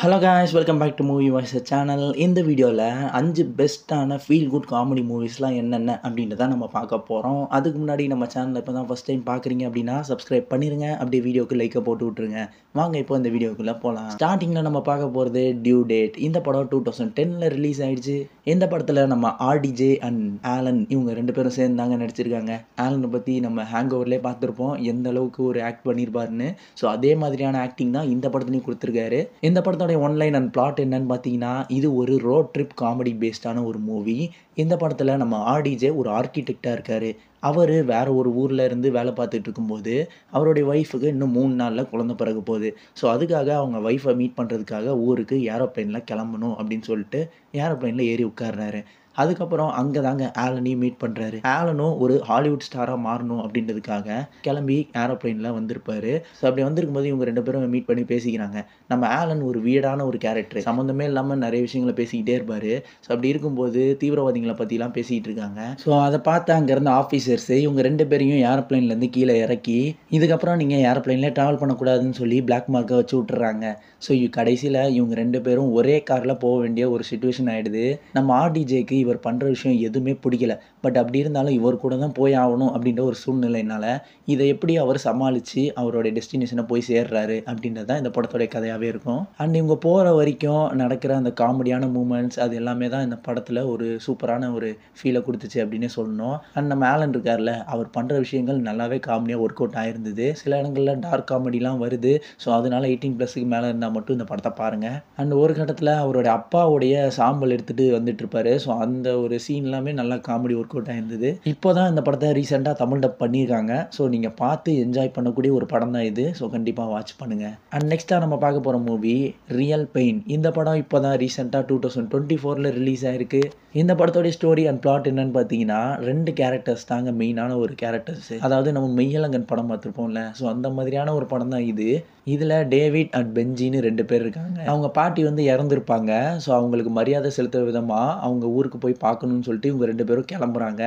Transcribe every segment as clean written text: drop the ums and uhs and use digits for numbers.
Hello guys, welcome back to movie voice channel. இந்த வீடியோவில் 5 பெஸ்ட்டான ஃபீல் குட் காமெடி மூவிஸ்லாம் என்னென்ன அப்படின்றத நம்ம பார்க்க போகிறோம். அதுக்கு முன்னாடி நம்ம சேனலில் இப்போ தான் ஃபஸ்ட் டைம் பார்க்குறீங்க அப்படின்னா சப்ஸ்கிரைப் பண்ணிடுங்க. அப்படியே வீடியோக்கு லைக்கை போட்டு விட்ருங்க. வாங்க இப்போ இந்த வீடியோக்குள்ளே போகலாம். ஸ்டார்டிங்கில் நம்ம பார்க்க போகிறது டியூ டேட். இந்த படம் 2010 ரிலீஸ் ஆயிடுச்சு. இந்த படத்தில் நம்ம ஆர்டிஜே அண்ட் ஆலன் இவங்க 2 பேரும் சேர்ந்தாங்க நடிச்சிருக்காங்க. ஆலனை பற்றி நம்ம ஹேங் ஓவர்லேயே பார்த்துருப்போம் எந்த அளவுக்கு ஒரு ஆக்ட் பண்ணியிருப்பாருன்னு. ஸோ அதே மாதிரியான ஆக்டிங் தான் இந்த படத்துலையும் கொடுத்துருக்காரு. இந்த படத்தோட ஒன்லைன் அண்ட் பிளாட் என்னன்னு பார்த்தீங்கன்னா, இது ஒரு ரோட் ட்ரிப் காமெடி பேஸ்டான ஒரு மூவி. இந்த படத்தில் நம்ம ஆர்டிஜே ஒரு ஆர்கிடெக்டாக இருக்கார். அவர் வேற ஒரு ஊரில் இருந்து வேலை பார்த்துட்டு இருக்கும்போது அவருடைய ஒய்ஃபுக்கு இன்னும் 3 நாளில் குழந்தை பிறக்க போகுது. ஸோ அதுக்காக அவங்க ஒய்ஃபை மீட் பண்ணுறதுக்காக ஊருக்கு ஏரோப்ளைனில் கிளம்பணும் அப்படின்னு சொல்லிட்டு ஏரோப்ளைனில் ஏறி உட்கார்றாரு. அதுக்கப்புறம் அங்கே தாங்க ஆலனையும் மீட் பண்ணுறாரு. ஆலனும் ஒரு ஹாலிவுட் ஸ்டாராக மாறணும் அப்படின்றதுக்காக கிளம்பி ஏரோப்ளைனில் வந்திருப்பாரு. ஸோ அப்படி வந்திருக்கும்போது இவங்க 2 பேரும் மீட் பண்ணி பேசிக்கிறாங்க. நம்ம ஆலன் ஒரு வீடான ஒரு கேரக்டர், சம்மந்தமே இல்லாமல் நிறைய விஷயங்களை பேசிக்கிட்டே இருப்பார். ஸோ அப்படி இருக்கும்போது தீவிரவாதிகளை பற்றிலாம் பேசிக்கிட்டு இருக்காங்க. ஸோ அதை பார்த்து அங்கேருந்து ஆஃபீஸர்ஸு இவங்க 2 பேரையும் ஏரோப்ளைன்லேருந்து கீழே இறக்கி இதுக்கப்புறம் நீங்கள் ஏரோப்ளைனில் ட்ராவல் பண்ணக்கூடாதுன்னு சொல்லி பிளாக் மார்க்கை வச்சு விட்டுறாங்க. ஸோ கடைசியில் இவங்க 2 பேரும் ஒரே காரில் போக வேண்டிய ஒரு சுச்சுவேஷன் ஆகிடுது. நம்ம ஆர்டிஜேக்கு இவர் பண்ணுற விஷயம் எதுவுமே பிடிக்கல. பட் அப்படி இருந்தாலும் இவர் கூட தான் போய் ஆகணும் அப்படின்ற ஒரு சூழ்நிலையினால இதை எப்படி அவர் சமாளித்து அவருடைய டெஸ்டினேஷனை போய் சேர்றாரு அப்படின்றது தான் இந்த படத்தோடைய கதையாகவே இருக்கும். அண்ட் இவங்க போகிற வரைக்கும் நடக்கிற அந்த காமெடியான மூமெண்ட்ஸ் அது எல்லாமே தான் இந்த படத்தில் ஒரு சூப்பரான ஒரு ஃபீலை கொடுத்துச்சு அப்படின்னே சொல்லணும். அண்ட் நம்ம ஆலன் இருக்கார்ல, அவர் பண்ணுற விஷயங்கள் நல்லாவே காமெடியாக ஒர்க் அவுட் ஆயிருந்தது. சில இடங்களில் டார்க் காமெடிலாம் வருது. ஸோ அதனால 18+ மேலே இருந்தால் மட்டும் இந்த படத்தை பாருங்கள். அண்ட் ஒரு கட்டத்தில் அவருடைய அப்பாவுடைய சாம்பல் எடுத்துகிட்டு வந்துட்டு இருப்பாரு. ஸோ அந்த ஒரு சீன் எல்லாமே நல்லா காமெடி ஒர்க் அவுட் ஆயிருந்தது. இப்போ தான் இந்த படத்தை ரீசெண்டாக தமிழ் டப் பண்ணியிருக்காங்க. ஸோ நீங்கள் பார்த்து என்ஜாய் பண்ணக்கூடிய ஒரு படம் தான் இது. ஸோ கண்டிப்பாக வாட்ச் பண்ணுங்கள். அண்ட் நெக்ஸ்ட்டாக நம்ம பார்க்க போகிற மூவி ரியல் பெயின். இந்த படம் இப்போ தான் ரீசெண்டாக 2024 ரிலீஸ் ஆயிருக்கு. இந்த படத்தோடைய ஸ்டோரி அண்ட் பிளாட் என்னன்னு பார்த்தீங்கன்னா, 2 கேரக்டர்ஸ் தாங்க மெயினான ஒரு கேரக்டர்ஸ். அதாவது நம்ம மெய்யழகன் படம் பார்த்துருப்போம்ல, ஸோ அந்த மாதிரியான ஒரு படம் தான் இது. இதில் டேவிட் அண்ட் பெஞ்சின்னு 2 பேர் இருக்காங்க. அவங்க பாட்டி வந்து இறந்துருப்பாங்க. ஸோ அவங்களுக்கு மரியாதை செலுத்துகிற விதமாக அவங்க ஊருக்கு போய் பார்க்கணும்னு சொல்லிட்டு இவங்க 2 பேரும் கிளம்புறாங்க.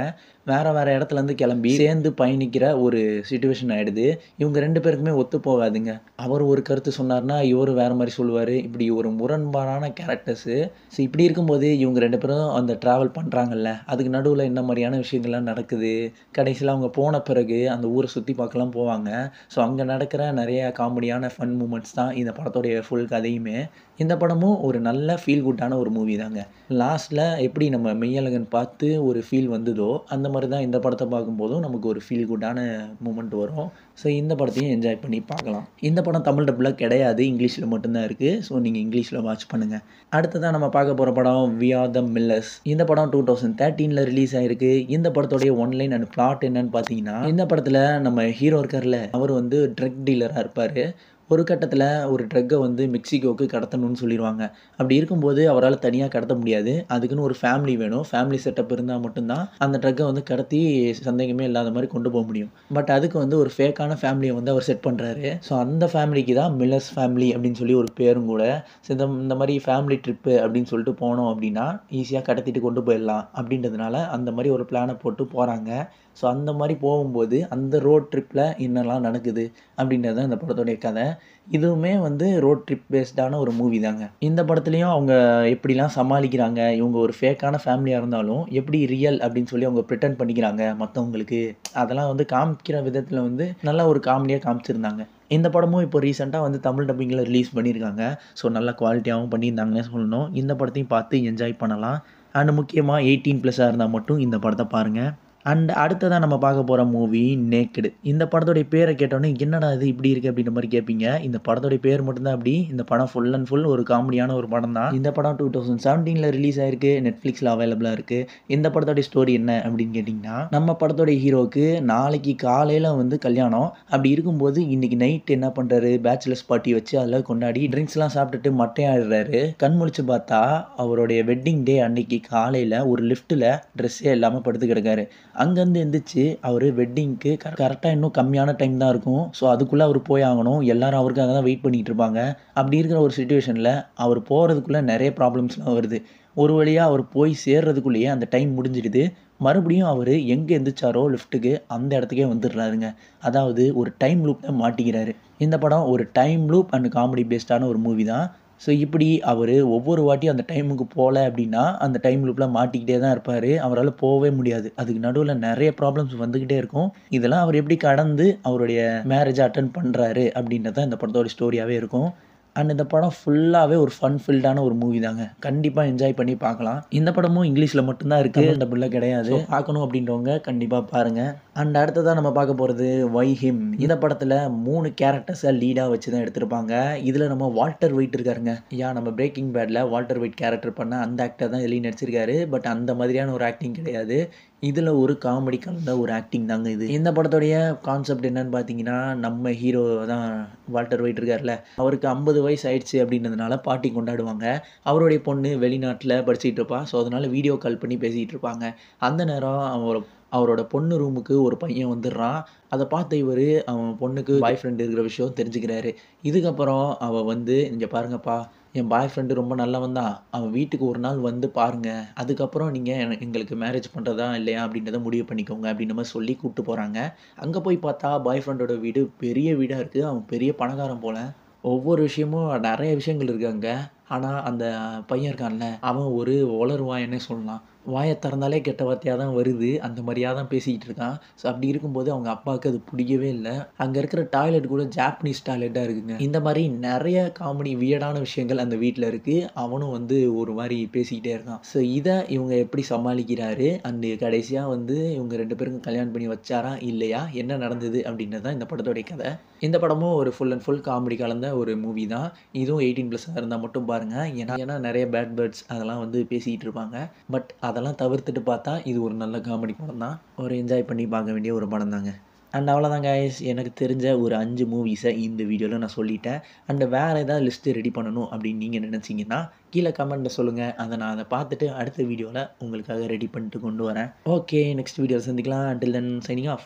வேறு இடத்துலேருந்து கிளம்பி சேர்ந்து பயணிக்கிற ஒரு சிச்சுவேஷன் ஆகிடுது. இவங்க 2 பேருக்குமே ஒத்து போகாதுங்க. அவர் ஒரு கருத்து சொன்னார்னா இவர் வேறு மாதிரி சொல்லுவார். இப்படி ஒரு முரண்பாடான கேரக்டர்ஸு. ஸோ இப்படி இருக்கும்போது இவங்க 2 பேரும் அந்த ட்ராவல் பண்ணுறாங்கல்ல, அதுக்கு நடுவில் என்ன மாதிரியான விஷயங்கள்லாம் நடக்குது. கடைசியில் அவங்க போன பிறகு அந்த ஊரை சுற்றி பார்க்கலாம் போவாங்க. ஸோ அங்கே நடக்கிற நிறைய காமெடியான ஃபன் மூமெண்ட்ஸ் தான் இந்த படத்தோடைய ஃபுல் கதையுமே. இந்த படமும் ஒரு நல்ல ஃபீல் குட்டான ஒரு மூவி தாங்க. லாஸ்ட்டில் எப்படி நம்ம மெய்யழகன் பார்த்து ஒரு ஃபீல் வந்ததோ அந்த மாதிரி தான் இந்த படத்தை பார்க்கும்போதும் நமக்கு ஒரு ஃபீல் குட்டான மூமெண்ட் வரும். ஸோ இந்த படத்தையும் என்ஜாய் பண்ணி பார்க்கலாம். இந்த படம் தமிழ் டப்பில் கிடையாது, இங்கிலீஷில் மட்டும்தான் இருக்குது. ஸோ நீங்கள் இங்கிலீஷில் வாட்ச் பண்ணுங்கள். அடுத்ததான் நம்ம பார்க்க போகிற படம் வி ஆர் த மில்லர்ஸ். இந்த படம் 2013 ரிலீஸ் ஆகிருக்கு. இந்த படத்தோடைய ஒன்லைன் அண்ட் பிளாட் என்னன்னு பார்த்தீங்கன்னா, இந்த படத்தில் நம்ம ஹீரோ இருக்கார்ல, அவர் வந்து ட்ரக் டீலராக இருப்பார். ஒரு கட்டத்தில் ஒரு ட்ரக்கை வந்து மெக்சிகோவுக்கு கடத்தணும்னு சொல்லிடுவாங்க. அப்படி இருக்கும்போது அவரால் தனியாக கடத்த முடியாது. அதுக்குன்னு ஒரு ஃபேமிலி வேணும். ஃபேமிலி செட்டப் இருந்தால் மட்டும்தான் அந்த ட்ரக்கை வந்து கடத்தி சந்தேகமே இல்லாத மாதிரி கொண்டு போக முடியும். பட் அதுக்கு வந்து ஒரு ஃபேக்கான ஃபேமிலியை வந்து அவர் செட் பண்ணுறாரு. ஸோ அந்த ஃபேமிலிக்கு தான் மில்லர்ஸ் ஃபேமிலி அப்படின்னு சொல்லி ஒரு பேரும் கூட. ஸோ இந்த மாதிரி ஃபேமிலி ட்ரிப்பு அப்படின்னு சொல்லிட்டு போனோம் அப்படின்னா ஈஸியாக கடத்திட்டு கொண்டு போயிடலாம் அப்படின்றதுனால அந்த மாதிரி ஒரு பிளானை போட்டு போகிறாங்க. ஸோ அந்த மாதிரி போகும்போது அந்த ரோட் ட்ரிப்பில் என்னெல்லாம் நடக்குது அப்படின்றது தான் இந்த படத்தோடைய கதை. இதுவுமே வந்து ரோட் ட்ரிப் பேஸ்டான ஒரு மூவி தாங்க. இந்த படத்துலையும் அவங்க எப்படிலாம் சமாளிக்கிறாங்க, இவங்க ஒரு ஃபேக்கான ஃபேமிலியாக இருந்தாலும் எப்படி ரியல் அப்படின்னு சொல்லி அவங்க ப்ரிட்டன் பண்ணிக்கிறாங்க மற்றவங்களுக்கு, அதெல்லாம் வந்து காமிக்கிற விதத்தில் வந்து நல்லா ஒரு காமெடியாக காமிச்சிருந்தாங்க. இந்த படமும் இப்போ ரீசெண்டாக வந்து தமிழ் டப்பிங்கில் ரிலீஸ் பண்ணியிருக்காங்க. ஸோ நல்ல குவாலிட்டியாகவும் பண்ணியிருந்தாங்கன்னே சொல்லணும். இந்த படத்தையும் பார்த்து என்ஜாய் பண்ணலாம். அண்ட் முக்கியமாக 18+ இருந்தால் மட்டும் இந்த படத்தை பாருங்கள். அண்ட் அடுத்ததாக நம்ம பார்க்க போகிற மூவி நேக்கடு. இந்த படத்தோடைய பேரை கேட்டோன்னே என்னடா இது இப்படி இருக்குது அப்படின்ற மாதிரி கேட்பீங்க. இந்த படத்தோடைய பேர் மட்டும்தான் அப்படி. இந்த படம் ஃபுல் அண்ட் ஃபுல் ஒரு காமெடியான ஒரு படம் தான். இந்த படம் 2017 ரிலீஸ் ஆயிருக்கு. நெட்ஃப்ளிக்ஸில் அவைலபிளாக இருக்குது. இந்த படத்தோடைய ஸ்டோரி என்ன அப்படின்னு கேட்டிங்கன்னா, நம்ம படத்தோடைய ஹீரோவுக்கு நாளைக்கு காலையில் வந்து கல்யாணம். அப்படி இருக்கும்போது இன்றைக்கி நைட் என்ன பண்ணுறாரு, பேச்சுலர்ஸ் பார்ட்டி வச்சு அதில் கொண்டாடி ட்ரிங்க்ஸ்லாம் சாப்பிட்டுட்டு மட்டையாடுறாரு. கண் முழிச்சு பார்த்தா அவருடைய வெட்டிங் டே அன்னைக்கு காலையில் ஒரு லிஃப்ட்டில் ட்ரெஸ்ஸே இல்லாமல் படுத்து கிடக்காரு. அங்கேருந்து எந்திரிச்சு அவர் வெட்டிங்க்கு கரெக்டாக இன்னும் கம்மியான டைம் தான் இருக்கும். ஸோ அதுக்குள்ளே அவர் போய் ஆகணும். எல்லாரும் அவருக்காக தான் வெயிட் பண்ணிகிட்டு இருப்பாங்க. அப்படி இருக்கிற ஒரு சுச்சுவேஷனில் அவர் போகிறதுக்குள்ளே நிறைய ப்ராப்ளம்ஸ்லாம் வருது. ஒரு வழியாக அவர் போய் சேர்றதுக்குள்ளேயே அந்த டைம் முடிஞ்சிடுது. மறுபடியும் அவர் எங்கே எந்திரிச்சாரோ லிஃப்ட்டுக்கு அந்த இடத்துக்கே வந்துடுறாருங்க. அதாவது ஒரு டைம் லூப்பில் மாட்டிக்கிறாரு. இந்த படம் ஒரு டைம் லூப் அண்ட் காமெடி பேஸ்டான ஒரு மூவி தான். ஸோ இப்படி அவர் ஒவ்வொரு வாட்டியும் அந்த டைமுக்கு போகல அப்படின்னா அந்த டைம் லூப்பில் மாட்டிக்கிட்டே தான் இருப்பார். அவரால் போகவே முடியாது. அதுக்கு நடுவில் நிறைய ப்ராப்ளம்ஸ் வந்துக்கிட்டே இருக்கும். இதெல்லாம் அவர் எப்படி கடந்து அவருடைய மேரேஜை அட்டென்ட் பண்ணுறாரு அப்படின்றது தான் இந்த படத்தோட ஸ்டோரியாகவே இருக்கும். அண்ட் இந்த படம் ஃபுல்லாகவே ஒரு ஃபன் ஃபில்டான ஒரு மூவி தாங்க. கண்டிப்பாக என்ஜாய் பண்ணி பார்க்கலாம். இந்த படமும் இங்கிலீஷில் மட்டும்தான் இருக்குது, டபுளாக கிடையாது. பார்க்கணும் அப்படின்றவங்க கண்டிப்பாக பாருங்கள். அண்ட் அடுத்ததாக நம்ம பார்க்க போகிறது வை ஹிம். இந்த படத்தில் 3 கேரக்டர்ஸை லீடாக வச்சு தான் எடுத்திருப்பாங்க. இதில் நம்ம வால்டர் வெயிட் இருக்காருங்க. நம்ம பிரேக்கிங் பேடில் வால்டர் வெயிட் கேரக்டர் பண்ண அந்த ஆக்டர் தான் இதுலேயும் நடிச்சிருக்காரு. பட் அந்த மாதிரியான ஒரு ஆக்டிங் கிடையாது. இதில் ஒரு காமெடி கலந்த ஒரு ஆக்டிங் தாங்க இது. இந்த படத்துடைய கான்செப்ட் என்னன்னு பார்த்தீங்கன்னா, நம்ம ஹீரோ தான் வால்டர் வெயிட் இருக்கார்ல, அவருக்கு 50 வயசு ஆயிடுச்சு அப்படின்றதுனால பார்ட்டி கொண்டாடுவாங்க. அவருடைய பொண்ணு வெளிநாட்டில் படிச்சுட்டு இருப்பா. ஸோ அதனால் வீடியோ கால் பண்ணி பேசிகிட்டு இருப்பாங்க. அந்த நேரம் அவரோட பொண்ணு ரூமுக்கு ஒரு பையன் வந்துடுறான். அதை பார்த்த இவர் அவன் பொண்ணுக்கு பாய் ஃப்ரெண்ட் இருக்கிற விஷயம் தெரிஞ்சுக்கிறாரு. இதுக்கப்புறம் அவள் வந்து, இங்கே பாருங்கப்பா, என் பாய் ஃப்ரெண்டு ரொம்ப நல்லவன் தான். அவன் வீட்டுக்கு ஒரு நாள் வந்து பாருங்கள். அதுக்கப்புறம் நீங்கள் எங்களுக்கு மேரேஜ் பண்ணுறதா இல்லையா அப்படின்றத முடிவு பண்ணிக்கோங்க அப்படின்ற மாதிரி சொல்லி கூப்பிட்டு போகிறாங்க. அங்கே போய் பார்த்தா பாய் ஃப்ரெண்டோட வீடு பெரிய வீடாக இருக்குது. அவன் பெரிய பணக்காரன் போல். ஒவ்வொரு விஷயமும் நிறைய விஷயங்கள் இருக்குது அங்கே. ஆனால் அந்த பையன் இருக்கான்ல, அவன் ஒரு உளறுவாயன்னே சொல்லலாம். வாயை திறந்தாலே கெட்ட வார்த்தையாக தான் வருது. அந்த மாதிரியாக தான் பேசிக்கிட்டு இருக்கான். ஸோ அப்படி இருக்கும்போது அவங்க அப்பாவுக்கு அது பிடிக்கவே இல்லை. அங்கே இருக்கிற டாய்லெட் கூட ஜாப்பனீஸ் டாய்லெட்டாக இருக்குங்க. இந்த மாதிரி நிறைய காமெடி வியர்டான விஷயங்கள் அந்த வீட்டில் இருக்குது. அவனும் வந்து ஒரு மாதிரி பேசிக்கிட்டே இருக்கான். ஸோ இதை இவங்க எப்படி சமாளிக்கிறாரு, அண்டு கடைசியாக வந்து இவங்க 2 பேருக்கும் கல்யாணம் பண்ணி வச்சாரா இல்லையா, என்ன நடந்தது அப்படின்றது தான் இந்த படத்தோடைய கதை. இந்த படமும் ஒரு ஃபுல் அண்ட் ஃபுல் காமெடி கலந்த ஒரு மூவி தான். இதுவும் 18+ இருந்தால் மட்டும் பாருங்கள். ஏன்னா நிறைய பேட் பேர்ட்ஸ் அதெல்லாம் வந்து பேசிக்கிட்டு இருப்பாங்க. பட் அதெல்லாம் தவிர்த்துட்டு பார்த்தா இது ஒரு நல்ல காமெடி படம் தான். ஒரு என்ஜாய் பண்ணி பார்க்க வேண்டிய ஒரு படம் தாங்க. அண்ட் அவ்வளோதான் கைஸ், எனக்கு தெரிஞ்ச ஒரு 5 மூவிஸை இந்த வீடியோவில் நான் சொல்லிட்டேன். அண்ட் வேறு ஏதாவது லிஸ்ட்டு ரெடி பண்ணணும் அப்படின்னு நீங்கள் நினச்சிங்கன்னா கீழே கமெண்ட்டில் சொல்லுங்கள். அதை பார்த்துட்டு அடுத்த வீடியோவில் உங்களுக்காக ரெடி பண்ணிட்டு கொண்டு வரேன். ஓகே, நெக்ஸ்ட் வீடியோவில் சந்திக்கலாம். until then signing off.